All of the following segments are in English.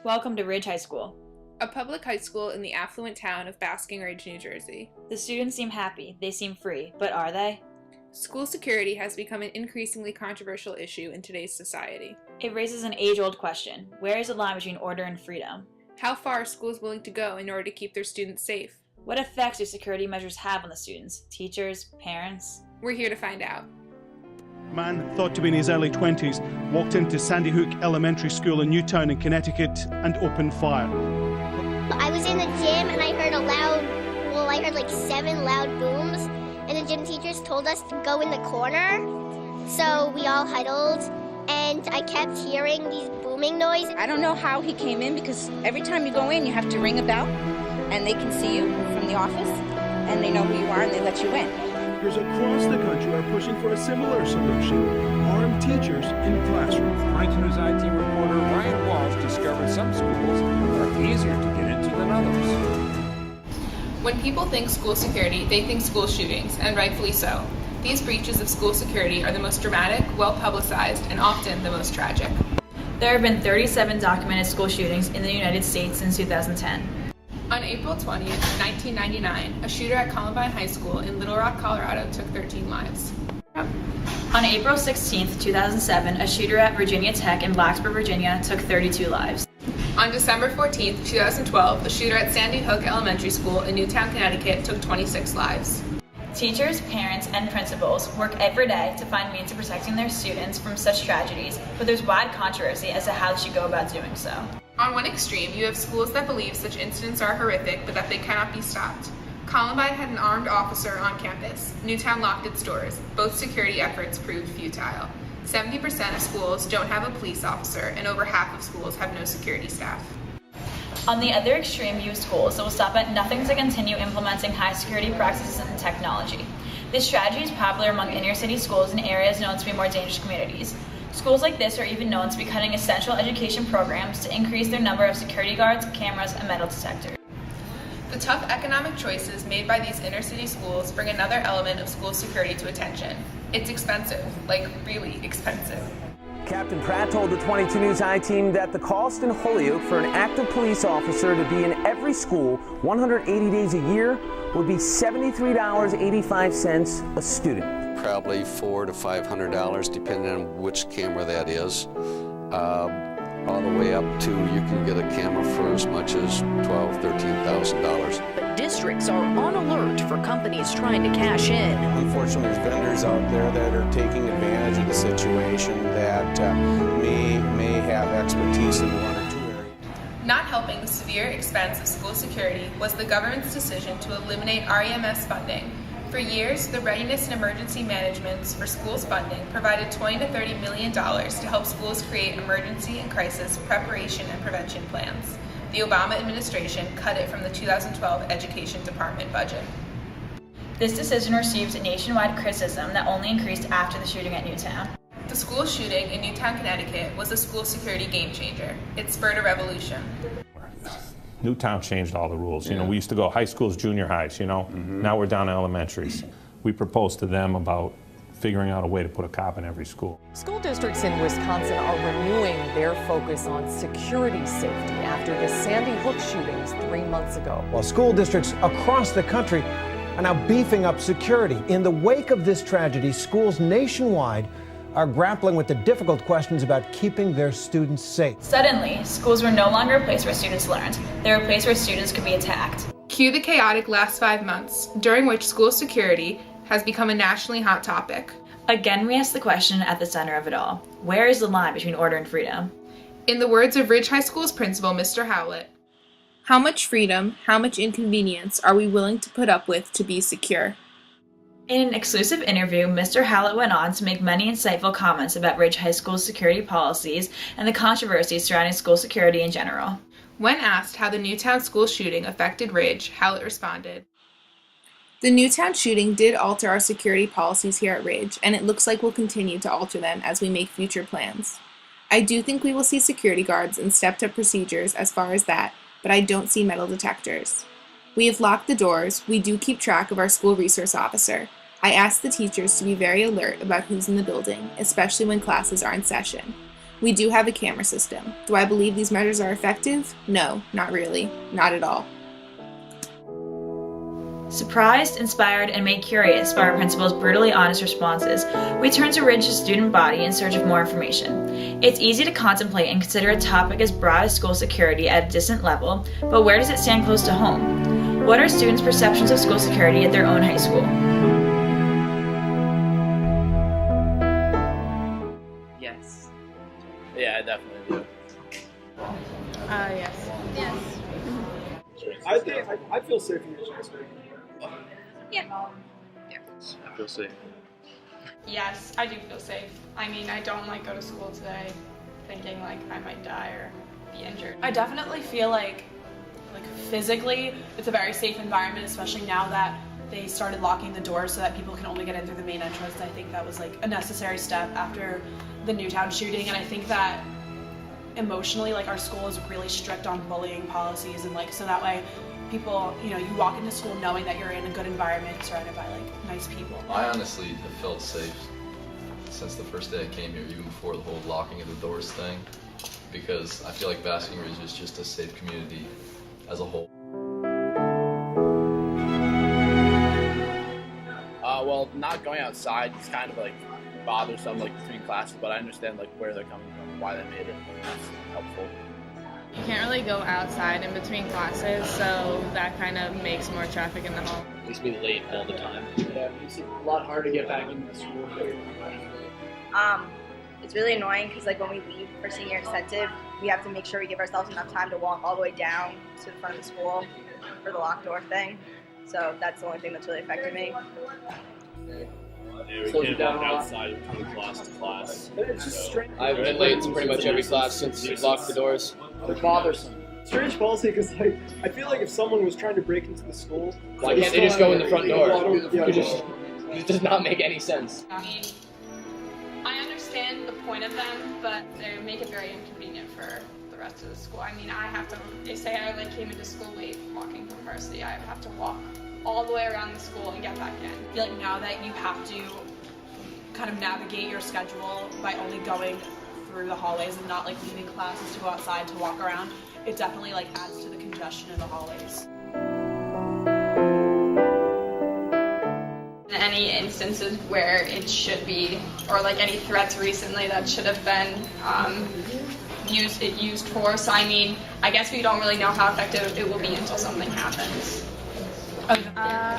Welcome to Ridge High School. A public high school in the affluent town of Basking Ridge, New Jersey. The students seem happy, they seem free, but are they? School security has become an increasingly controversial issue in today's society. It raises an age-old question. Where is the line between order and freedom? How far are schools willing to go in order to keep their students safe? What effects do security measures have on the students, teachers, parents? We're here to find out. Man, thought to be in his early 20s, walked into Sandy Hook Elementary School in Newtown in Connecticut and opened fire. I was in the gym and I heard like 7 loud booms, and the gym teachers told us to go in the corner. So we all huddled and I kept hearing these booming noises. I don't know how he came in, because every time you go in you have to ring a bell and they can see you from the office and they know who you are and they let you in. Teachers across the country are pushing for a similar solution: armed teachers in classrooms. 22 News IT reporter Ryan Walsh discovered some schools are easier to get into than others. When people think school security, they think school shootings, and rightfully so. These breaches of school security are the most dramatic, well-publicized, and often the most tragic. There have been 37 documented school shootings in the United States since 2010. On April 20th, 1999, a shooter at Columbine High School in Little Rock, Colorado took 13 lives. On April 16, 2007, a shooter at Virginia Tech in Blacksburg, Virginia took 32 lives. On December 14th, 2012, a shooter at Sandy Hook Elementary School in Newtown, Connecticut took 26 lives. Teachers, parents, and principals work every day to find means of protecting their students from such tragedies, but there's wide controversy as to how they should go about doing so. On one extreme, you have schools that believe such incidents are horrific, but that they cannot be stopped. Columbine had an armed officer on campus. Newtown locked its doors. Both security efforts proved futile. 70% of schools don't have a police officer, and over half of schools have no security staff. On the other extreme, you have schools that will stop at nothing to continue implementing high security practices and technology. This strategy is popular among inner city schools in areas known to be more dangerous communities. Schools like this are even known to be cutting essential education programs to increase their number of security guards, cameras, and metal detectors. The tough economic choices made by these inner city schools bring another element of school security to attention. It's expensive, like really expensive. Captain Pratt told the 22 News I-Team that the cost in Holyoke for an active police officer to be in every school 180 days a year would be $73.85 a student. Probably $400 to $500, depending on which camera that is. All the way up to you can get a camera for as much as $12,000, $13,000. But districts are on alert for companies trying to cash in. Unfortunately, there's vendors out there that are taking advantage of the situation that may have expertise in one or two areas. Not helping the severe expense of school security was the government's decision to eliminate REMS funding. For years, the Readiness and Emergency Managements for Schools funding provided $20 to $30 million to help schools create emergency and crisis preparation and prevention plans. The Obama administration cut it from the 2012 Education Department budget. This decision received nationwide criticism that only increased after the shooting at Newtown. The school shooting in Newtown, Connecticut was a school security game changer. It spurred a revolution. Newtown changed all the rules. You know, we used to go high schools, junior highs, Now we're down to elementaries. We proposed to them about figuring out a way to put a cop in every school. School districts in Wisconsin are renewing their focus on security safety after the Sandy Hook shootings 3 months ago. While school districts across the country are now beefing up security. In the wake of this tragedy, schools nationwide are grappling with the difficult questions about keeping their students safe. Suddenly, schools were no longer a place where students learned. They were a place where students could be attacked. Cue the chaotic last 5 months, during which school security has become a nationally hot topic. Again, we ask the question at the center of it all. Where is the line between order and freedom? In the words of Ridge High School's principal, Mr. Howlett, how much freedom, how much inconvenience are we willing to put up with to be secure? In an exclusive interview, Mr. Howlett went on to make many insightful comments about Ridge High School's security policies and the controversies surrounding school security in general. When asked how the Newtown school shooting affected Ridge, Howlett responded, "The Newtown shooting did alter our security policies here at Ridge, and it looks like we'll continue to alter them as we make future plans. I do think we will see security guards and stepped-up procedures as far as that, but I don't see metal detectors. We have locked the doors. We do keep track of our school resource officer. I ask the teachers to be very alert about who's in the building, especially when classes are in session. We do have a camera system. Do I believe these measures are effective? No, not really. Not at all. Surprised, inspired, and made curious by our principal's brutally honest responses, we turned to Ridge's student body in search of more information. It's easy to contemplate and consider a topic as broad as school security at a distant level, but where does it stand close to home? What are students' perceptions of school security at their own high school? Yes. Yeah, I definitely do. Yes. Yes. I think I feel safe in your high school. Yeah. I feel safe. Yes, I do feel safe. I mean, I don't like go to school today thinking like I might die or be injured. I definitely feel like physically it's a very safe environment, especially now that they started locking the doors so that people can only get in through the main entrance. I think that was like a necessary step after the Newtown shooting, and I think that emotionally, like, our school is really strict on bullying policies, and like so that way people, you know, you walk into school knowing that you're in a good environment surrounded by like nice people. I honestly have felt safe since the first day I came here, even before the whole locking of the doors thing, because I feel like Basking Ridge is just a safe community as a whole. Well, not going outside is kind of like bothersome, like between classes, but I understand like where they're coming from, why they made it. That's helpful. You can't really go outside in between classes, so that kind of makes more traffic in the hall. It makes me late all the time. Yeah, it makes it a lot harder to get back into school. It's really annoying because like when we leave for senior extensive, we have to make sure we give ourselves enough time to walk all the way down to the front of the school for the locked door thing. So that's the only thing that's really affected me. Yeah, we can't walk outside between class to class. It's just strange. I've been late to pretty much every class since you locked the doors. They're bothersome. Strange policy because like I feel like if someone was trying to break into the school, Why can't they just go in the front door? Yeah, It does not make any sense. I mean, I understand the point of them, but they make it very inconvenient for the rest of the school. I mean, they say I like came into school late walking from Mercy. I have to walk all the way around the school and get back in. I feel like now that you have to kind of navigate your schedule by only going through the hallways and not like leaving classes to go outside to walk around, it definitely like adds to the congestion in the hallways. Any instances where it should be, or like any threats recently that should have been used force. I mean, I guess we don't really know how effective it will be until something happens. I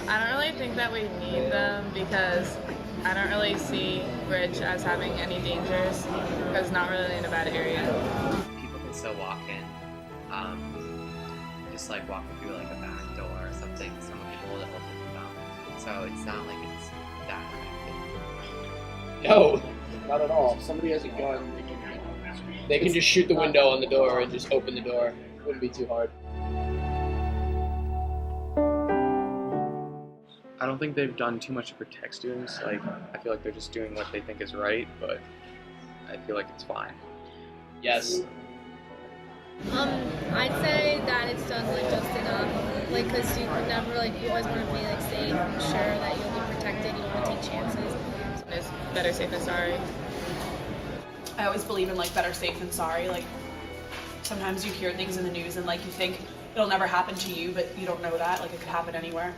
don't really think that we need them because I don't really see Ridge as having any dangers because it's not really in a bad area. People can still walk in, just like walking through like a back door or something. Someone can hold it open for them. So it's not like it's that effective. No, not at all. If somebody has a gun, they can just shoot the window on the door and just open the door. It wouldn't be too hard. I don't think they've done too much to protect students. Like, I feel like they're just doing what they think is right, but I feel like it's fine. Yes. I'd say that it's done like just enough, like because you never like you always want to be like safe and sure that you'll be protected. You don't want to take chances. It's better safe than sorry. I always believe in like better safe than sorry. Like sometimes you hear things in the news and like you think it'll never happen to you, but you don't know that. Like it could happen anywhere.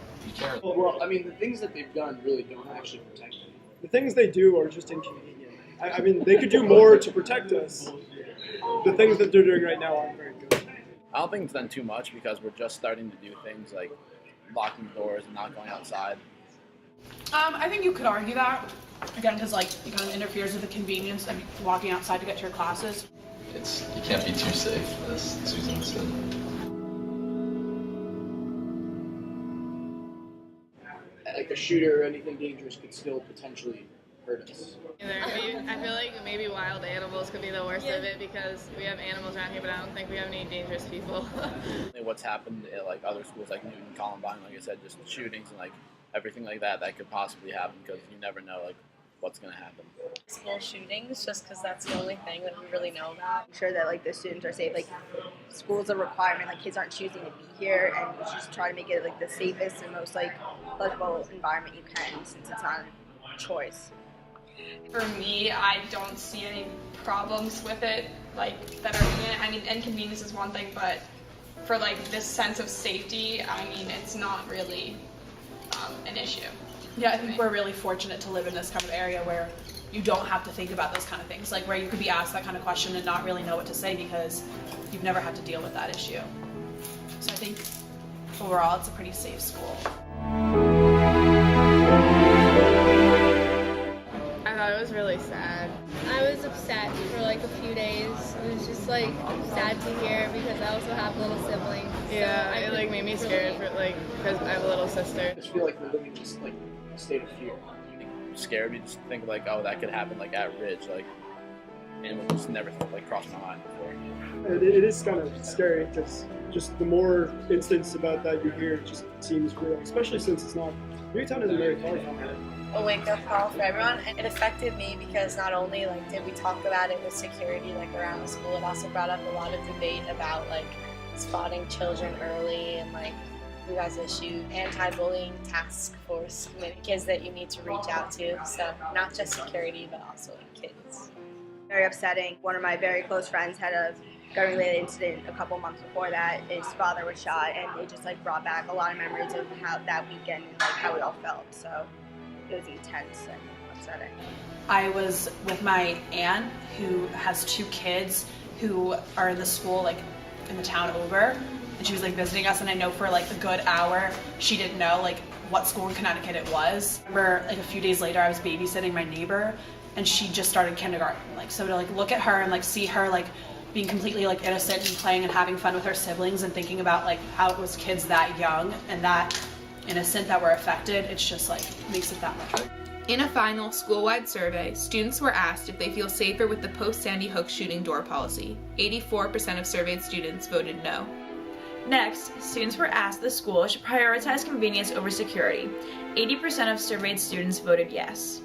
Well, I mean, the things that they've done really don't actually protect them. The things they do are just inconvenient. I mean, they could do more to protect us. The things that they're doing right now aren't very good. I don't think it's done too much because we're just starting to do things like locking doors and not going outside. I think you could argue that, again, because like it kind of interferes with the convenience of walking outside to get to your classes. You can't be too safe, as Susan said. Like a shooter or anything dangerous could still potentially hurt us. I feel like maybe wild animals could be the worst of it because we have animals around here, but I don't think we have any dangerous people. What's happened at like other schools like Newton, Columbine, like I said, just shootings and like everything like that could possibly happen because you never know like what's going to happen. School shootings, just because that's the only thing that we really know about. I'm sure that like the students are safe. Like school's a requirement. Like kids aren't choosing to be here, and we just try to make it like the safest and most like pleasurable environment you can, since it's not a choice. For me, I don't see any problems with it, like, that are in it. I mean, inconvenience is one thing, but for, like, this sense of safety, I mean, it's not really an issue. Yeah, I think we're really fortunate to live in this kind of area where you don't have to think about those kind of things, like where you could be asked that kind of question and not really know what to say because you've never had to deal with that issue. So I think overall it's a pretty safe school. I thought it was really sad. I was upset for like a few days. It was just like sad to hear because I also have little siblings. Yeah, so it like made me scared for like because I have a little sister. I just feel like we're living in this like state of fear. Scared me just to think like, oh, that could happen like at Ridge, like, and it just never like crossed my mind before. It is kind of scary because just the more instances about that you hear, it just seems real, especially since it's not, Newtown isn't very far from it. A wake-up call for everyone, and it affected me because not only like did we talk about it with security like around the school, it also brought up a lot of debate about like spotting children early and like you guys issue anti-bullying task force committee, kids that you need to reach out to, so not just security but also kids. Very upsetting. One of my very close friends had a gun-related incident a couple months before that. His father was shot, and it just like brought back a lot of memories of how that weekend and like how we all felt. So it was intense and upsetting. I was with my aunt who has 2 kids who are in the school like in the town over, and she was like visiting us, and I know for like a good hour she didn't know like what school in Connecticut it was. I remember like a few days later I was babysitting my neighbor and she just started kindergarten, like so to like look at her and like see her like being completely like innocent and playing and having fun with her siblings and thinking about like how it was kids that young and that innocent that were affected, it's just like makes it that much worse. In a final school-wide survey, students were asked if they feel safer with the post-Sandy Hook shooting door policy. 84% of surveyed students voted no. Next, students were asked if the school should prioritize convenience over security. 80% of surveyed students voted yes.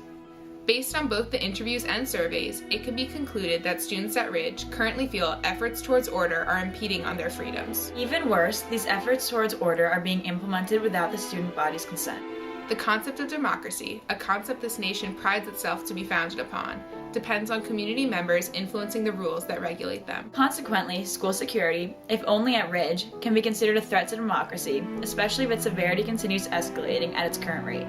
Based on both the interviews and surveys, it can be concluded that students at Ridge currently feel efforts towards order are impeding on their freedoms. Even worse, these efforts towards order are being implemented without the student body's consent. The concept of democracy, a concept this nation prides itself to be founded upon, depends on community members influencing the rules that regulate them. Consequently, school security, if only at Ridge, can be considered a threat to democracy, especially if its severity continues escalating at its current rate.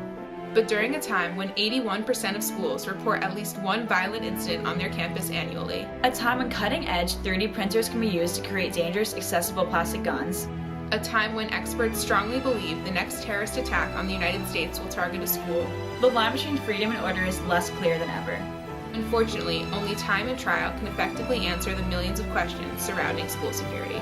But during a time when 81% of schools report at least one violent incident on their campus annually, a time when cutting-edge 3D printers can be used to create dangerous, accessible plastic guns, a time when experts strongly believe the next terrorist attack on the United States will target a school, the line between freedom and order is less clear than ever. Unfortunately, only time and trial can effectively answer the millions of questions surrounding school security.